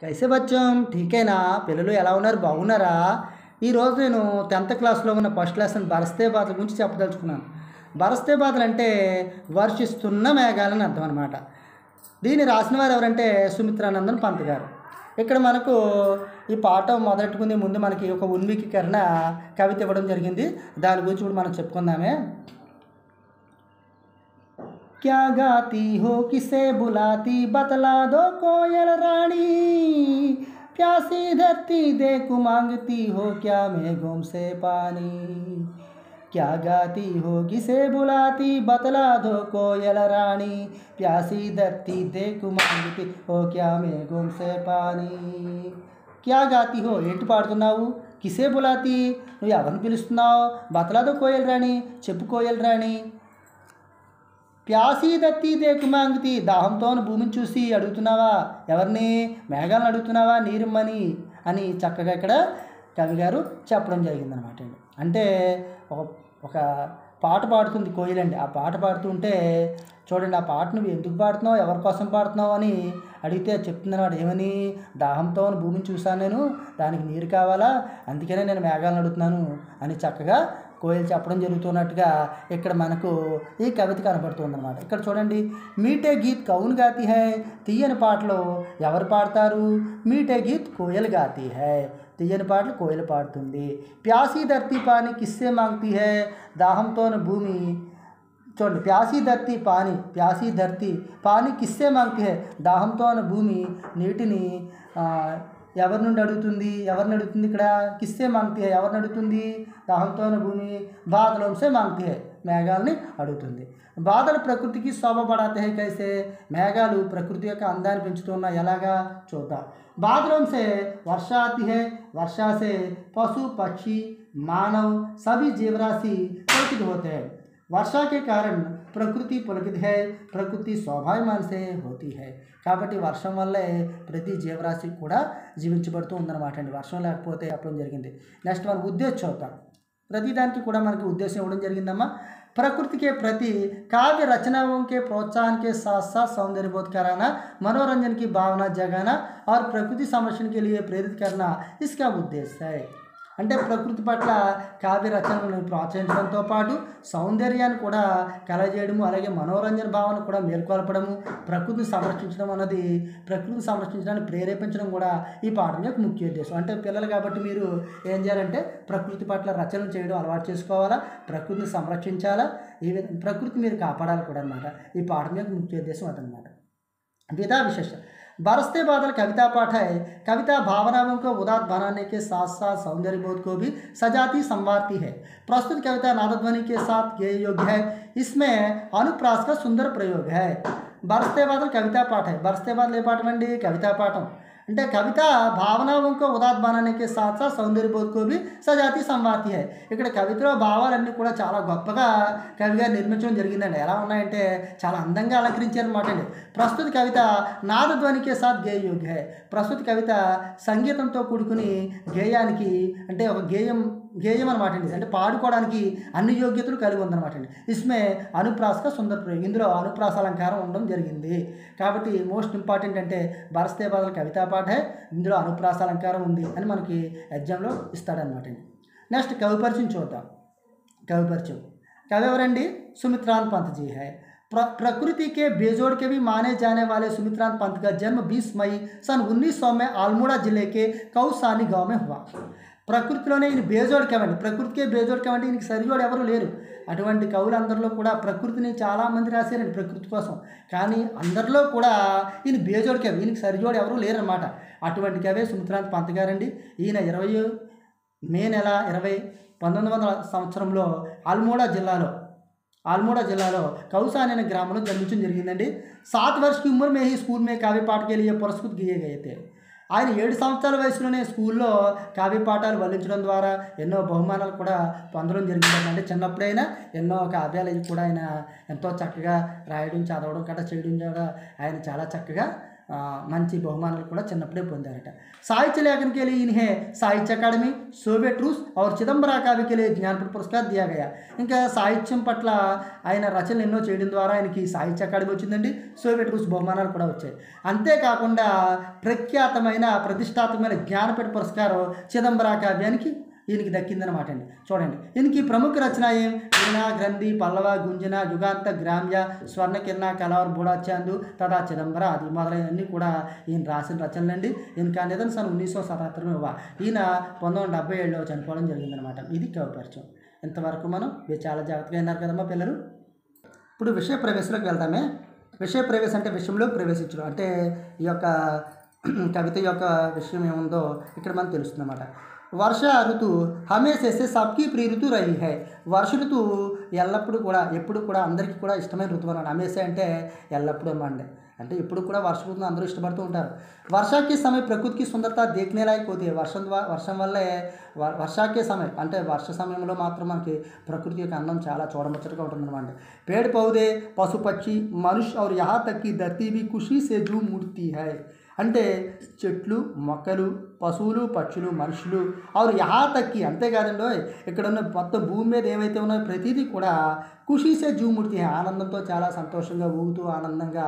కైసే బచ్చం ఠీకేనా పిల్లలు ఎలా ఉన్నారు బాగున్నారా? ఈరోజు నేను 10th క్లాస్లో ఉన్న ఫస్ట్ లెసన్ బరస్తే బాధల గురించి చెప్పదలుచుకున్నాను. బరస్తే బాధలు అంటే వర్షిస్తున్న మేఘాలని అర్థం అనమాట. దీన్ని రాసిన వారు ఎవరంటే సుమిత్రానందన్ పంత్ గారు. ఇక్కడ మనకు ఈ పాఠం మొదలెట్టుకునే ముందు మనకి ఒక ఉన్మీకీకరణ కవిత ఇవ్వడం జరిగింది. దాని గురించి కూడా మనం చెప్పుకుందామే. क्या गाती हो किसे बुलाती बतला दो कोयल रानी, प्यासी धरती देख मांगती हो क्या मेघों से पानी। क्या गाती हो किसे बुलाती बतला दो कोयल रानी, प्यासी धरती देख मांगती हो क्या मेघों से पानी। क्या गाती हो ఏంటి పాడుతున్నావు, కిసే బులాతి నువ్వు ఎవరిని పిలుస్తున్నావు, బతలాదో కోయల్ రాణి చెప్పు కోయల్ రాణి, ప్యాసీ దత్తి దేకు మాంగుతి దాహంతో భూమిని చూసి అడుగుతున్నావా, ఎవరిని మేఘాలను అడుగుతున్నావా నీరుమ్మని అని చక్కగా ఇక్కడ కవి గారు చెప్పడం జరిగిందనమాట అండి. అంటే ఒక పాట పాడుతుంది కోయిల్ అండి. ఆ పాట పాడుతుంటే చూడండి, ఆ పాట నువ్వు ఎందుకు పాడుతున్నావు, ఎవరి కోసం పాడుతున్నావు అని అడిగితే చెప్తుందన్నమాట. ఏమని, దాహంతో భూమిని చూశాను నేను, దానికి నీరు కావాలా, అందుకనే నేను మేఘాలను అడుగుతున్నాను అని చక్కగా కోయిల్ చెప్పడం జరుగుతున్నట్టుగా ఇక్కడ మనకు ఈ కవిత కనబడుతుందన్నమాట. ఇక్కడ చూడండి, మీటే గీత్ కౌన్ గాతి హై, తీయని పాటలు ఎవరు పాడతారు, మీటే గీత్ కోయల్ గాతి హై, తీయని పాటలు కోయిల పాడుతుంది. ప్యాసీ ధర్తీ పాని కిస్సే మాంగతీ హై, దాహంతో భూమి చూడండి, ప్యాసీ ధర్తీ పాని, ప్యాసీ ధర్తీ పాని కిస్సే మాంగతీ హై, దాహంతో భూమి నీటిని ఎవరి నుండి అడుగుతుంది, ఎవరిని అడుగుతుంది, ఇక్కడ కిస్సే మాంగతీ హై ఎవరిని అడుగుతుంది, దాహంతో భూమి బాదలంసే మాంగతీ హై మేఘాలని అడుగుతుంది. బాదలు ప్రకృతికి శోభ పడాతే హై కైసే, మేఘాలు ప్రకృతి యొక్క అందాన్ని పెంచుతున్నా ఎలాగా చూద్దాం. బాదలంసే వర్షా ఆती है, वर्षा से पशु पक्षी मानव सभी जीवराशि पुलकित होते हैं. वर्षा के कारण ప్రకృతి పులకిత है, ప్రకృతి స్వాభావికమైన से होती है. కాబట్టి వర్షం వల్లే ప్రతి జీవరాశి కూడా జీవించబడుతూ ఉందన్నమాట అండి. వర్షం లేకపోతే చెప్పడం జరిగింది. నెక్స్ట్ మన ఉద్దేశం చూద్దాం. ప్రతిదానికి కూడా మనకి ఉద్దేశం ఇవ్వడం జరిగిందమ్మా. प्रकृति के प्रति काव्य रचनाओं के प्रोत्साहन के साथ साथ सौंदर्य बोध कराना, मनोरंजन की भावना जगाना और प्रकृति संरक्षण के लिए प्रेरित करना इसका उद्देश्य है. అంటే ప్రకృతి పట్ల కావ్య రచనలను ప్రోత్సహించడంతో పాటు సౌందర్యాన్ని కూడా కలజేయడము, అలాగే మనోరంజన భావన కూడా మేల్కొల్పడము, ప్రకృతిని సంరక్షించడం అన్నది, ప్రకృతిని సంరక్షించడానికి ప్రేరేపించడం కూడా ఈ పాఠం యొక్క ముఖ్య ఉద్దేశం. అంటే పిల్లలు కాబట్టి మీరు ఏం చేయాలంటే ప్రకృతి పట్ల రచనలు చేయడం అలవాటు చేసుకోవాలా, ప్రకృతిని సంరక్షించాలా, ఈ విధంగా ప్రకృతి మీరు కాపాడాలి కూడా అన్నమాట. ఈ పాఠం యొక్క ముఖ్య ఉద్దేశం అదనమాట. विधा विशेष बरसते बादल कविता पाठ है, कविता भावनाओं को उदात्त बनाने के साथ साथ सौंदर्य बोध को भी सजाती संवारती है. प्रस्तुत कविता नादध्वनि के साथ गेय योग्य है, इसमें अनुप्रास का सुंदर प्रयोग है. बरसते बादल कविता पाठ है, बरसते बादल ఏ పాఠం అండి, కవితా పాఠం. అంటే కవిత భావనాओं को उदात्त बनाने के साथ साथ सौंदर्य बोध को भी सजाती संवारती है. ఇక్కడ కవితలో భావాలన్నీ కూడా చాలా గొప్పగా కవి గారు నిర్మించడం జరిగిందండి. ఎలా ఉన్నాయంటే చాలా అందంగా అలంకరించారనమాట అండి. ప్రస్తుత కవిత నాదధ్వనికి సాత్ గేయ యోగ్య హై, ప్రస్తుత కవిత సంగీతంతో కూడుకుని గేయానికి అంటే ఒక గేయం అనమాట అండి, అంటే పాడుకోవడానికి అన్ని యోగ్యతలు కలిగి ఉందన్నమాట అండి. ఇస్మే అనుప్రాసక సుందర ప్రయోగం, ఇందులో అనుప్రాస అలంకారం ఉండడం జరిగింది. కాబట్టి మోస్ట్ ఇంపార్టెంట్ అంటే బరస్తే బాదల కవితా పాఠ, ఇందులో అనుప్రాస అలంకారం ఉంది అని మనకి ఎగ్జామ్లో ఇస్తాడనమాట అండి. నెక్స్ట్ కవి పరిచయం చూద్దాం. కవి పరిచయం, कवि ఎవరండి, सुमित्रानंद पंत जी है. प्रकृति के बेजोड़ के भी माने जाने वाले सुमित्रानंद पंत का जन्म 20 मई सन 1900 में अल्मोड़ा जिले के कौसानी गांव में हुआ. ప్రకృతిలోనే ఈయన బేజోడ్ కవండి, ప్రకృతికే బేజోడ్ కవండి, ఈయనకి సరిజోడు ఎవరు లేరు. అటువంటి కవులందరిలో కూడా ప్రకృతిని చాలామంది రాశారండి ప్రకృతి కోసం, కానీ అందరిలో కూడా ఈయన బేజోడ్ కవి, ఈయనకి సరిజోడు ఎవరు లేరన్నమాట. అటువంటి కవే సుమిత్రానంద్ పంత్ గారండి. ఈయన 20 మే నెల 20 1900 సంవత్సరంలో अल्मोड़ा जिला कौसानी अने ग्राम में जन्मिंचడం జరిగిందండి. 7 वर्ष की उम्र में ही स्कूल में काव्य पाठ के लिए पुरस्कृत किए गए थे. ఆయన 7 సంవత్సరాల వయసులోనే స్కూల్లో కావ్య పాఠాలు వల్లించడం ద్వారా ఎన్నో బహుమానాలు కూడా పొందడం జరిగిందండి. అంటే చిన్నప్పుడైనా ఎన్నో కావ్యాలు కూడా ఆయన ఎంతో చక్కగా రాయడం, చదవడం కట్ట చేయడం ద్వారా ఆయన చాలా చక్కగా మంచి బహుమానాలు కూడా చిన్నప్పుడే పొందారట. साहित्य लेखन के लिए इन्हें साहित्य अकादमी, सोवियत रूस और चिदंबरा काव्य के लिए ज्ञानपीठ पुरस्कार दिया गया. ఇంకా సాహిత్యం పట్ల ఆయన రచనలు ఎన్నో చేయడం ద్వారా ఆయనకి సాహిత్య అకాడమీ వచ్చిందండి, సోవియట్ రూస్ బహుమానాలు కూడా వచ్చాయి. అంతేకాకుండా ప్రఖ్యాతమైన ప్రతిష్టాత్మకమైన జ్ఞానపీఠ పురస్కారం చిదంబరా కావ్యానికి ఈయనకి దక్కిందనమాట అండి. చూడండి, ఈయనకి ప్రముఖ రచన ఏం వీణ, గ్రంథి, పల్లవ, గుంజన, యుగాంత, గ్రామ్య, స్వర్ణకిరణ, కలవర్, బుడాచాందు తదా చిదంబర అది మొదలైనవన్నీ కూడా ఈయన రాసిన రచనలండి. ఈయనకి ఆ నిధన సన్ 1977 ఇవ్వ. ఈయన 1977లో చనిపోవడం జరిగిందనమాట. ఇది కవి పరిచయం. ఇంతవరకు మనం చాలా జాగ్రత్తగా విన్నారు కదమ్మా పిల్లలు. ఇప్పుడు విషయ ప్రవేశంలోకి వెళ్తామే. విషయ ప్రవేశం అంటే విషయంలో ప్రవేశించడం, అంటే ఈ యొక్క కవిత యొక్క విషయం ఏముందో ఇక్కడ మనకు తెలుస్తుంది అన్నమాట. వర్ష ఋతు హమేషా సే సబ్కి ప్రియ ఋతు రహీ హై. వర్ష ఋతు ఎల్లప్పుడూ కూడా ఎప్పుడు కూడా అందరికీ కూడా ఇష్టమైన ఋతువు అన్నమాట. హమేషా అంటే ఎల్లప్పుడూ అమ్మండి, అంటే ఇప్పుడు కూడా వర్ష ఋతువును అందరూ ఇష్టపడుతూ ఉంటారు. వర్షాకి సమయం ప్రకృతికి సుందరత దేఖనే లాయక్ హోతీ హై. వర్షం వల్లే వర్షాకే సమయం అంటే వర్ష సమయంలో మాత్రం మనకి ప్రకృతి యొక్క అందం చాలా చూడముచ్చటగా ఉంటుందన్నమాట. పేड़ పౌదే, పశు పక్షి, మనుష్య और यहाँ तक कि धरती भी खुशी से झूम उठती है. అంటే చెట్లు, మొక్కలు, పశువులు, పక్షులు, మనుషులు ఆరు యహాతక్కి అంతేకాదండి, ఇక్కడ ఉన్న మొత్తం భూమి మీద ఏమైతే ఉన్నాయో ప్రతిదీ కూడా ఖుషీసే జూముడితే ఆనందంతో చాలా సంతోషంగా ఊగుతూ ఆనందంగా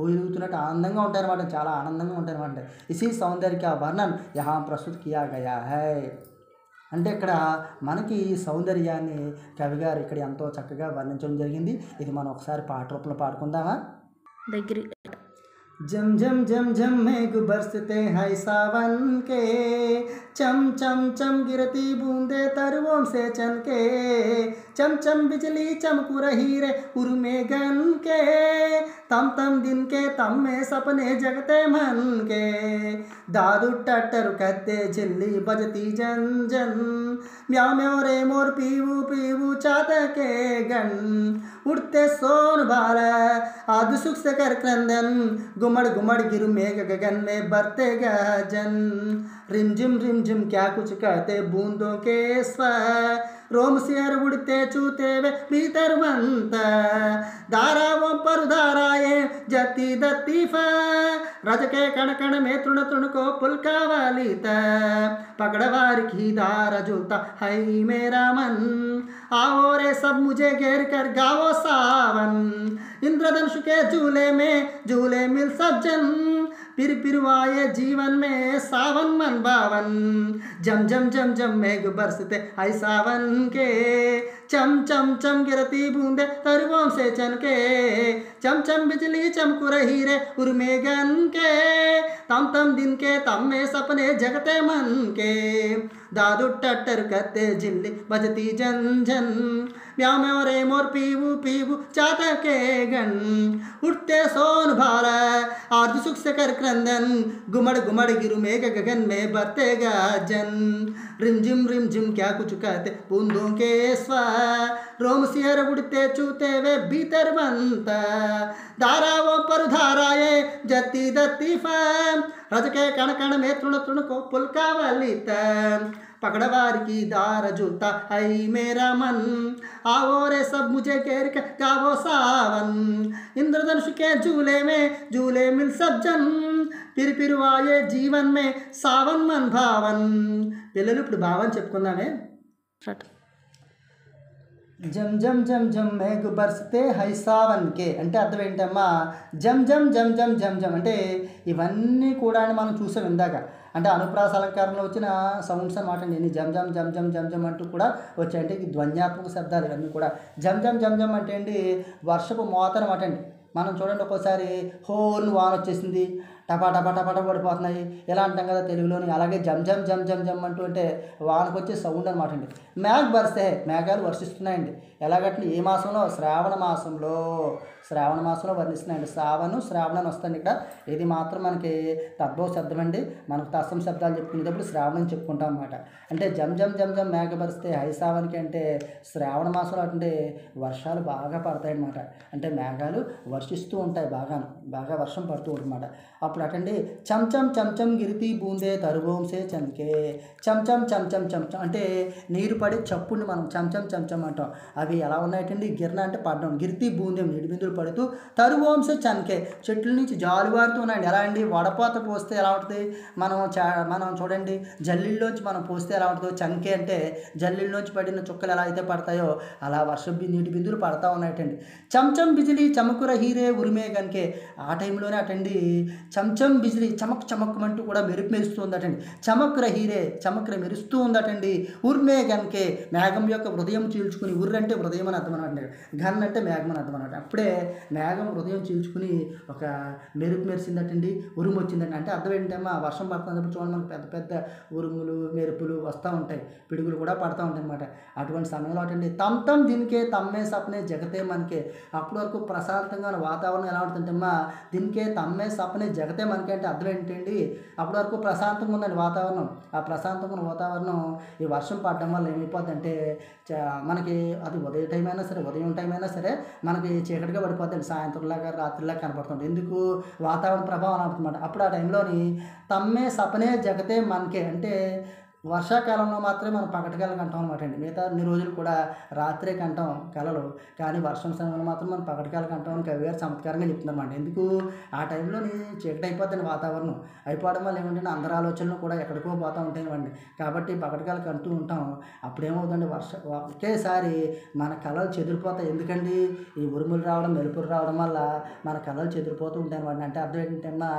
ఊగుతున్నట్టు ఆనందంగా ఉంటారన్నమాట. చాలా ఆనందంగా ఉంటారన్నమాట. ఇసి సౌందర్య వర్ణన్ యహా ప్రస్తుత కియా గయా హై. అంటే ఇక్కడ మనకి ఈ సౌందర్యాన్ని కవిగారు ఇక్కడ ఎంతో చక్కగా వర్ణించడం జరిగింది. ఇది మనం ఒకసారి పాట రూపంలో పాడుకుందామా. దగ్గర झम झम झम झम मेघ बरसते हैं सावन के, चम चम चम गिरती बूंदे तरुओं से चमके, चम चम बिजली चमक रही रे उर्मे गन के, तम तम दिन के तम में सपने जगते मन के, दादू टट्टर कहते झिल्ली बजती जन जन, म्याओ म्याओ रे मोर पीवू पीवू चात के गन, उड़ते सोन बाल आदि सुख से कर क्रंदन, गुमड़ गुमड़ गिर मेघ गगन में बरते गजन, रिमझिम रिमझिम क्या कुछ कहते बूंदों के स्वर, रोम सियर उड़ते चूते वे भीतर बंत, धाराओं पर धाराएं जती दती फ, रज के कण कण में तृण तृण को पुलका वाली त, पकड़वार की धार झूलता है मेरा मन, आओ रे सब मुझे घेर कर गाओ सावन, इंद्रधनुष के झूले में झूले मिल सब जन, फिर फिरवाए जीवन में सावन मन बावन, जम जम जम जम मेघ बरसते आई सावन के, चम चम चम गिरती बूंदे तरुओं से चनके, चम चम बिजली चमक रही रे उर्मे गन के, तम तम दिन के तम में सपने जगते मन के, दादू टट्टर करते झिल्ली बजती जन जन, म्याओ म्याओ रे मोर पीवू पीवू चात के गन, उठते सोन भाला आर्ज सुख से कर क्रंदन, गुमड़ गुमड़ गिरु मेघ गगन में बरते गजन, रिमझिम रिमझिम क्या कुछ कहते बूंदों के स्वर, रोम सियर उड़ते चूते वे भीतर बंत, धाराओं पर धाराएं जती दती फम, रज के कण कण में तृण तृण को पुलका वलित, पकड़वार की दार झूलता है मेरा मन, आओ रे सब मुझे घेर कर गावो सावन, इंद्रधनुष के झूले में झूले मिल सब जन, फिर आए जीवन में सावन मन भावन. పిల్లలు ఇప్పుడు భావం చెప్పుకుందామే. జమ్ జమ్ జమ్ జమ్ మేఘ బర్సతే హై సావన్ కే అంటే అర్థం ఏంటమ్మా, జమ్ జమ్ జమ్ జమ్ జమ్ జమ్ అంటే ఇవన్నీ కూడా మనం చూసాం ఇందాక, అంటే అనుప్రాస అలంకారంలో వచ్చిన సౌండ్స్ అనమాట అండి. జమ్ జమ్ జమ్ జమ్ జమ్ జమ్ అంటూ కూడా వచ్చాయి, అంటే ఈ ధ్వన్యాత్మక శబ్దాలు ఇవన్నీ కూడా. జమ్ జమ్ జమ్ జమ్ అంటే అండి వర్షపు మోత అనమాట అండి. మనం చూడండి ఒక్కోసారి హోర్న్ వాన వచ్చేసింది, టపా టపా టపా టపా పడిపోతున్నాయి ఇలా అంటాం కదా తెలుగులోని. అలాగే జమ్ జమ్ జమ్ జమ్ జమ్ అంటూ అంటే వానకు వచ్చే సౌండ్ అనమాట అండి. మేఘ బర్సే మేఘాలు వర్షిస్తున్నాయండి. ఎలాగంటే ఏ మాసంలో, శ్రావణ మాసంలో వర్ణిస్తున్నాయండి. శ్రావణ అని వస్తుంది ఇక్కడ. ఇది మాత్రం మనకి తద్భవ శబ్దం అండి. మనకు తత్సం శబ్దాలు చెప్పుకునేటప్పుడు శ్రావణం చెప్పుకుంటాం అనమాట. అంటే జమ్ జమ్ జమ్ జమ్ మేఘ బరిస్తే హైసావన్కి అంటే శ్రావణ మాసంలో అంటే వర్షాలు బాగా పడతాయి అన్నమాట. అంటే మేఘాలు వర్షిస్తూ ఉంటాయి, బాగా వర్షం పడుతూ ఉంటుందన్నమాట. అప్పుడు అప్పుడు అటండి చంచం చంచం గిరితి బూందే తరువోంసే చంకే చంచం చంచం చంచం అంటే నీరు పడి చప్పుని మనం చంచం చంచం అంటాం. అవి ఎలా ఉన్నాయటండి, గిర్న అంటే పడడం, గిరితి బూందేం నీటి బిందులు పడుతూ తరువోంసే చంకే చెట్ల నుంచి జాలువారుతూ ఉన్నాయండి. ఎలా అండి, వడపోత పోస్తే ఎలా ఉంటుంది, మనం చూడండి జల్లిల్లోంచి మనం పోస్తే ఎలా ఉంటుందో, చంకే అంటే జల్లిల్లోంచి పడిన చుక్కలు ఎలా అయితే పడతాయో అలా నీటి బిందులు పడతా ఉన్నాయటండి. చంచం బిజిలీ చమకుర హీరే ఉరిమే కనుకే ఆ టైంలోనే అటండి చంచం బిజిలీ చమక్ చమక్మంటూ కూడా మెరుస్తూ ఉందటండి. చమకుర హీరే చమకుర మెరుస్తూ ఉందటండి. ఉర్మే గన్కే మేఘం యొక్క హృదయం చీల్చుకుని, ఉర్రు అంటే హృదయం అని అర్థం అనమాట, ఘన్ అంటే మేఘం అని అర్థం అనమాట. అప్పుడే మేఘం హృదయం చీల్చుకుని ఒక మెరిసిందటండి, ఉరుము వచ్చిందండి. అంటే అర్థం ఏంటమ్మా, వర్షం పడుతున్నప్పుడు చూడండి మనకు పెద్ద పెద్ద ఉరుములు మెరుపులు వస్తూ ఉంటాయి, పిడుగులు కూడా పడుతూ ఉంటాయి అనమాట. అటువంటి సమయంలో అటండి తమ్ తమ్ దీనికే తమ్మే సప్నే జగతే మనకే. అప్పటి వరకు ప్రశాంతంగా వాతావరణం ఎలా ఉంటుందమ్మా, దీనికే తమ్మే సప్నే జగతే మనకే అంటే అర్థం ఏంటండి, అప్పటి వరకు ప్రశాంతంగా ఉందండి వాతావరణం. ఆ ప్రశాంతంగా ఉన్న వాతావరణం ఈ వర్షం పడడం వల్ల ఏమైపోద్ది అంటే మనకి అది ఉదయం టైం అయినా సరే, ఉదయం టైం అయినా సరే మనకి చీకటిగా పడిపోద్దండి, సాయంత్రంలాగా రాత్రిలాగా కనపడుతుంది. ఎందుకు, వాతావరణ ప్రభావం అవుతుందన్నమాట. అప్పుడు ఆ టైంలోని తమ్మే సపనే జగతే మనకే అంటే వర్షాకాలంలో మాత్రమే మనం పగటి కళలు కంటాం అనమాట అండి. మిగతా అన్ని రోజులు కూడా రాత్రే కంటాం కళలు, కానీ వర్షం సమయంలో మాత్రం మనం పగటి కళలు కంటాం అని కవి గారు చమత్కారంగా చెప్తున్నారన్నమాట. ఎందుకు, ఆ టైంలోని చీకటి అయిపోద్దండి వాతావరణం. అయిపోవడం వల్ల ఏమంటే అందరి ఆలోచనలు కూడా ఎక్కడికో పోతూ ఉంటాయండి. కాబట్టి పగటి కళలు కంటూ ఉంటాం. అప్పుడేమవుతుందండి, ఒకేసారి మన కళలు చెదిరిపోతాయి. ఎందుకండి, ఈ ఉరుములు రావడం మెరుపులు రావడం వల్ల మన కళలు చెదిరిపోతూ ఉంటాయి అనమాట. అంటే అర్థం ఏంటంటే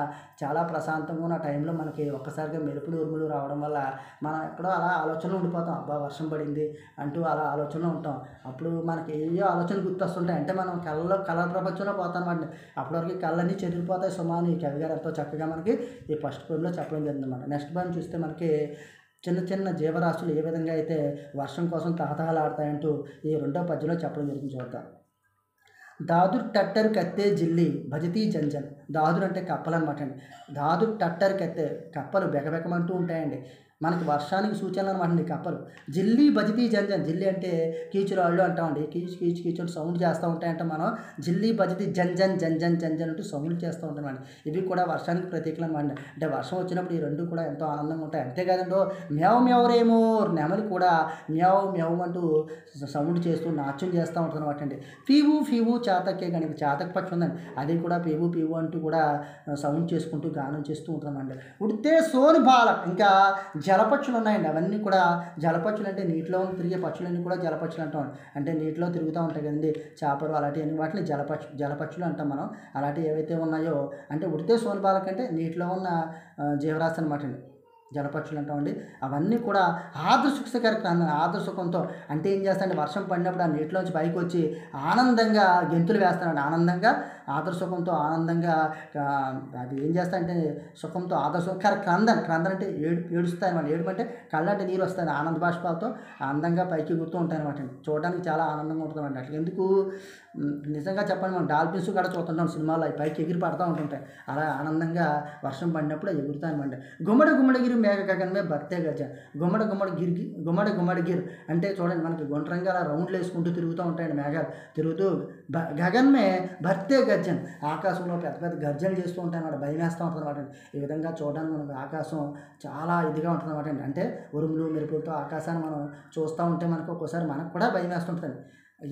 చాలా ప్రశాంతంగా ఉన్న టైంలో మనకి ఒక్కసారిగా మెరుపులు ఉరుములు రావడం వల్ల మనం ఎక్కడో అలా ఆలోచనలు ఉండిపోతాం, అబ్బా వర్షం పడింది అంటూ అలా ఆలోచనలో ఉంటాం. అప్పుడు మనకి ఏయో ఆలోచనలు గుర్తొస్తుంటాయి, అంటే మనం కళల ప్రపంచంలో పోతాం అనమాట. అప్పటివరకు కళ్ళన్నీ చెదిరిపోతాయి సుమాని కవి గారు ఎంతో చక్కగా మనకి ఈ ఫస్ట్ పోయిలో చెప్పడం జరిగింది అనమాట. నెక్స్ట్ పోయిన చూస్తే మనకి చిన్న చిన్న జీవరాశులు ఏ విధంగా అయితే వర్షం కోసం తహతహలాడతాయంటూ ఈ రెండో పద్యంలో చెప్పడం జరిగింది. చూద్దాం. దాదుర్ టట్టర్ కత్తే జిల్లి భజతీ జంజన్. దాదురు అంటే కప్పలు అనమాట అండి. దాదుర్ టట్టర్ కత్తే కప్పలు బెకబెకమంటూ ఉంటాయండి. మనకి వర్షానికి సూచనలు అనమాట అండి కప్పలు. జిల్లి భజతీ జంజన్, జిల్లి అంటే కీచురాళ్ళు అంటామండి, కీచు కీచు కీచు సౌండ్ చేస్తూ ఉంటాయంటే మనం జిల్లి భజతి జంజన్ జంజన్ జంజన్ అంటూ సౌండ్ చేస్తూ ఉంటామండి. ఇవి కూడా వర్షానికి ప్రతీకలు అనమాట. అంటే వర్షం వచ్చినప్పుడు ఈ రెండు కూడా ఎంతో ఆనందంగా ఉంటాయి. అంతేకాదండి మ్యావ్ మ్యావరేమో నెమలి కూడా మ్యావ్ మ్యావ్ అంటూ సౌండ్ చేస్తూ నాట్యం చేస్తూ ఉంటుంది అనమాట అండి. ఫీవు ఫీవు చాతకే, కానీ చాతక పక్షి ఉందండి, అది కూడా పీవు పీవు అంటూ కూడా సౌండ్ చేసుకుంటూ గానం చేస్తూ ఉంటుందన్నమాట. ఉడితే సోని బాలక్, ఇంకా జలపక్షులు ఉన్నాయండి. అవన్నీ కూడా జలపక్షులు అంటే నీటిలో తిరిగే పక్షులన్నీ కూడా జలపక్షులు అంటాం. అంటే నీటిలో తిరుగుతూ ఉంటాయి కదండి చేపలు, అలాంటివన్నీ వాటిని జలపక్షులు అంటాం మనం. అలాంటివి ఏవైతే ఉన్నాయో అంటే ఉడితే సోని బాలక్ అంటే నీటిలో ఉన్న జీవరాశి అనమాట అండి, జలపక్షులు అంటామండి. అవన్నీ కూడా ఆదర్శకర ఆదర్శకంతో అంటే ఏం చేస్తానంటే వర్షం పడినప్పుడు ఆ నీటిలోంచి పైకి వచ్చి ఆనందంగా గెంతులు వేస్తానండి. ఆనందంగా ఆదర్శకంతో ఆనందంగా అది ఏం చేస్తాయంటే సుఖంతో ఆదర్శకర క్రందన్ అంటే ఏడుస్తాయి అనమాట. ఏడుమంటే కళ్ళంటే నీరు వస్తాయి, ఆనంద బాష్పాలతో ఆనందంగా పైకి ఎగురుతూ ఉంటాయి అనమాట. చూడడానికి చాలా ఆనందంగా ఉంటుంది అండి. అట్లా ఎందుకు, నిజంగా చెప్పండి, మనం డాల్ఫిన్స్ కూడా చూస్తుంటాం సినిమాలో, అవి పైకి ఎగిరి పడుతూ ఉంటుంటాయి. అలా ఆనందంగా వర్షం పడినప్పుడు ఎగురుతాయి అనమాట. గుమ్మడిగిరి మేఘ గగనమే భర్తే గజ. గుమ్మడి గిర్ అంటే చూడండి మనకి గుండ్రంగా అలా రౌండ్లు వేసుకుంటూ తిరుగుతూ ఉంటాయండి మేఘాలు. తిరుగుతూ గగన్మే భర్తే గర్జన్, ఆకాశంలో పెద్ద పెద్ద గర్జనలు చేస్తూ ఉంటాయి అన్నమాట, భయం వేస్తూ ఉంటుంది అనమాట. ఈ విధంగా చూడడానికి మనకు ఆకాశం చాలా ఇదిగా ఉంటుంది అనమాట అండి. అంటే ఉరుములు మెరుపులతో ఆకాశాన్ని మనం చూస్తూ ఉంటే మనకు ఒక్కోసారి మనకు కూడా భయం వేస్తుంటుంది.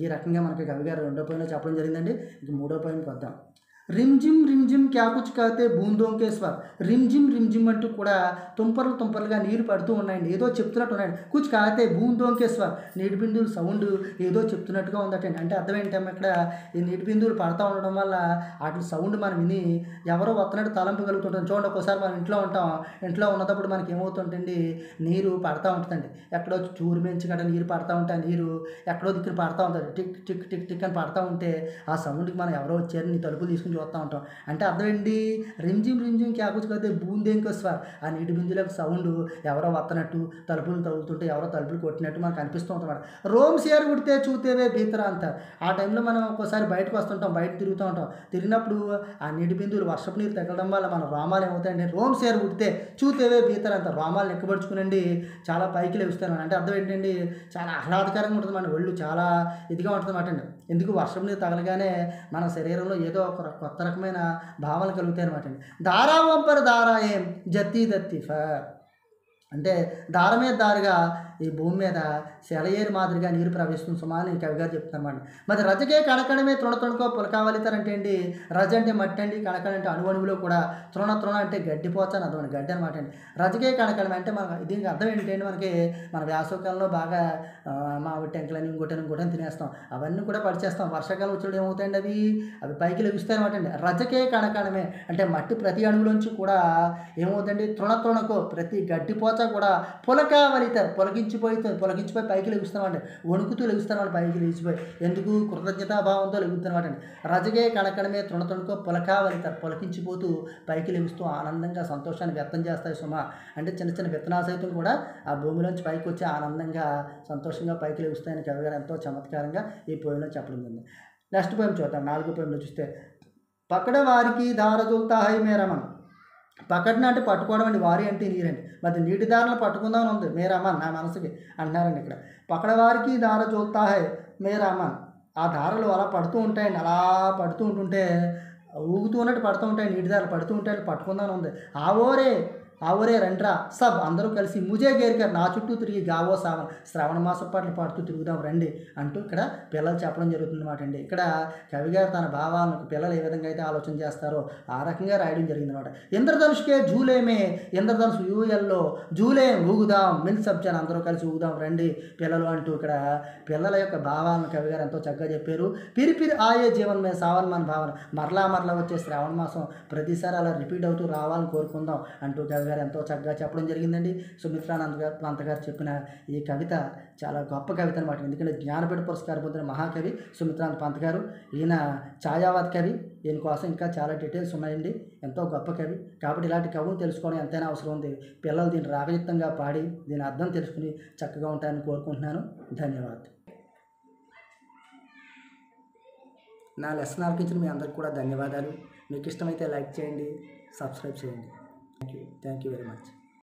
ఈ రకంగా మనకి కవి గారు రెండో పోయిన చెప్పడం జరిగిందండి. ఇంక మూడో పోయినకి వద్దాం. రిమ్జిమ్ క్యా కుచ్ కాతే బూందోంకే స్వర్. రిమ్జిమ్ అంటూ కూడా తుంపర్లుగా నీరు పడుతూ ఉన్నాయండి, ఏదో చెప్తున్నట్టు ఉన్నాయండి. కుచ్ కాతే బూందోంకే స్వర్, నీటి బిందువులు సౌండ్ ఏదో చెప్తున్నట్టుగా ఉందటండి. అంటే అర్థం ఏంటమ్మా, ఇక్కడ ఈ నీటి బిందువులు పడుతూ ఉండడం వల్ల వాటి సౌండ్ మనం విని ఎవరో వస్తున్నట్టు తలంపగలుగుతుంటాం. చూడండి, ఒక్కోసారి మనం ఇంట్లో ఉంటాం, ఇంట్లో ఉన్నప్పుడు మనకి ఏమవుతుంటుంది, నీరు పడుతూ ఉంటుందండి. ఎక్కడో చూరు మెంచి కడ నీరు పడుతూ ఉంటే ఆ నీరు ఎక్కడో దిక్కున పడుతూ ఉంటుంది, టిక్ టిక్ టిక్ టిక్ అని పడుతూ ఉంటే ఆ సౌండ్కి మనం ఎవరో వచ్చారని తలుపులు తీసుకుని చూస్తూ ఉంటాం. అంటే అర్థం ఏంటి, రిమ్జిమ్ క్యాకుచుకైతే బూందేంకో స్వర్, ఆ నీటి బిందులకు సౌండ్ ఎవరో వస్తున్నట్టు, తలుపులు తగులుతుంటే ఎవరో తలుపులు కొట్టినట్టు మనకు అనిపిస్తూ ఉంటుంది. రోమ్ షేర్ ఉడితే చూతేవే భీతరా అంటారు. ఆ టైంలో మనం ఒక్కోసారి బయటకు వస్తుంటాం, బయట తిరుగుతూ ఉంటాం. తిరిగినప్పుడు ఆ నీటి బిందువులు వర్షపు నీరు తగ్గడం వల్ల మన రోమాలు ఏమవుతాయండి, రోమ్ షేర్ ఉడితే చూతేవే భీతరా అంటారు. రోమాలు ఎక్కబడుచుకునండి చాలా పైకి లేస్తాను. అంటే అర్థం ఏంటండి, చాలా ఆహ్లాదకరంగా ఉంటుంది, మన ఒళ్ళు చాలా ఇదిగా ఉంటుంది అన్నమాట అండి. ఎందుకు, వర్షం నీరు తగలగానే మన శరీరంలో ఏదో ఒక కొత్త రకమైన భావనలు కలుగుతాయి అనమాట అండి. దారావంపర దారాయేం జత్తి దత్తిఫ అంటే దార మీద దారిగా ఈ భూమి మీద సెలయేరు మాదిరిగా నీరు ప్రవహిస్తుంది సుమా అని కవి గారు చెప్తారన్నమాట. మరి రజకే కణకణమే తృణకో పులకావలితారంటే ఏంటి? రజ అంటే మట్టి అండి, కణకణ అంటే అణువణువులో కూడా, తృణ అంటే గడ్డిపోచ అని అర్థం, గడ్డి అనమాట అండి. రజకే కణకణమే అంటే మనకు దీనికి అర్థం ఏంటంటే మనకి మన వేసవకాలంలో బాగా మామిడి టెంకలని ఇంకోటని తినేస్తాం, అవన్నీ కూడా పడిచేస్తాం. వర్షాకాలం వచ్చినప్పుడు ఏమవుతాయండి? అవి పైకి లెగుస్తాయి అనమాట అండి. రజకే కణకణమే అంటే మట్టి ప్రతి అణువులోంచి కూడా ఏమవుతుందండి? తృణకో ప్రతి గడ్డిపోచ కూడా పులకావలితారు పొలకించిపోయి పైకి లెగుస్తామండి, వణుకుతూ లెగుస్తామండి, పైకి లేచిపోయి. ఎందుకు? కృతజ్ఞతాభావంతో లెగుతానమాట అండి. రజగే కణకణమే తృణకో పులకావలితారు పొలకించిపోతూ పైకి లెగుస్తూ ఆనందంగా సంతోషాన్ని వ్యక్తం చేస్తాయి సుమా. అంటే చిన్న చిన్న విత్తనాలు సైతం కూడా ఆ భూమిలోంచి పైకి వచ్చి ఆనందంగా సంతోషంగా పైకి లెగుస్తాయని కవి గారు ఎంతో చమత్కారంగా ఈ పోయంలో చెప్పడం జరిగింది. నెక్స్ట్ పోయం చూద్దాం. 4వ పోయంలో చూస్తే పక్కడ వారికి దారజుల్తాహై మేరమన్. పక్కన అంటే పట్టుకోవడం అండి, వారి అంటే నీరండి. మరి నీటి దారలు పట్టుకుందామని ఉంది మేరామన్ నా మనసుకి అంటున్నారండి ఇక్కడ. పక్కడ వారికి దార జోల్తాహై మేరామన్. ఆ దారలు అలా పడుతూ ఉంటాయండి, అలా పడుతూ ఉంటుంటే ఊగుతూ ఉన్నట్టు పడుతూ ఉంటాయి, నీటి దారలు పడుతూ ఉంటాయి, పట్టుకుందామని ఉంది. ఆవోరే రండ్రా సబ్ అందరూ కలిసి ముజే గేరికారు నా చుట్టూ తిరిగి గావో సావన్ శ్రావణ మాసం పాటలు పాడుతూ తిరుగుదాం రండి అంటూ ఇక్కడ పిల్లలు చెప్పడం జరుగుతుంది అనమాట అండి. ఇక్కడ కవి గారు తన భావాలకు పిల్లలు ఏ విధంగా అయితే ఆలోచన చేస్తారో ఆ రకంగా రాయడం జరిగింది అనమాట. ఇంద్రధనుష్కే జూలేమే, ఇంద్రధనుసు యూఎల్లో జూలేం ఊగుదాం మిల్ సబ్జాన్ అందరూ కలిసి ఊగుదాం రండి పిల్లలు అంటూ ఇక్కడ పిల్లల యొక్క భావాలను కవి గారు ఎంతో చక్కగా చెప్పారు. పిరిపిరి ఆయే జీవన్ మే సావన్ మన భావన, మరలా వచ్చే శ్రావణ మాసం ప్రతిసారి అలా రిపీట్ అవుతూ రావాలని కోరుకుందాం అంటూ కవి గారు ఎంతో చక్కగా చెప్పడం జరిగిందండి. సుమిత్రానంద పంత గారు చెప్పిన ఈ కవిత చాలా గొప్ప కవిత అనమాట. ఎందుకంటే జ్ఞానపీఠ పురస్కారం పొందిన మహాకవి సుమిత్రానంద పంత గారు. ఈయన ఛాయావాద్ కవి. ఈయన కోసం ఇంకా చాలా డీటెయిల్స్ ఉన్నాయండి. ఎంతో గొప్ప కవి కాబట్టి ఇలాంటి కవులు తెలుసుకోవడం ఎంతైనా అవసరం ఉంది. పిల్లలు దీన్ని రాగయుక్తంగా పాడి దీని అర్థం తెలుసుకుని చక్కగా ఉంటారని కోరుకుంటున్నాను. ధన్యవాదాలు. నా లెసన్ ఆలకించిన మీ అందరికి కూడా ధన్యవాదాలు. మీకు ఇష్టమైతే లైక్ చేయండి, సబ్స్క్రైబ్ చేయండి. Thank you very much.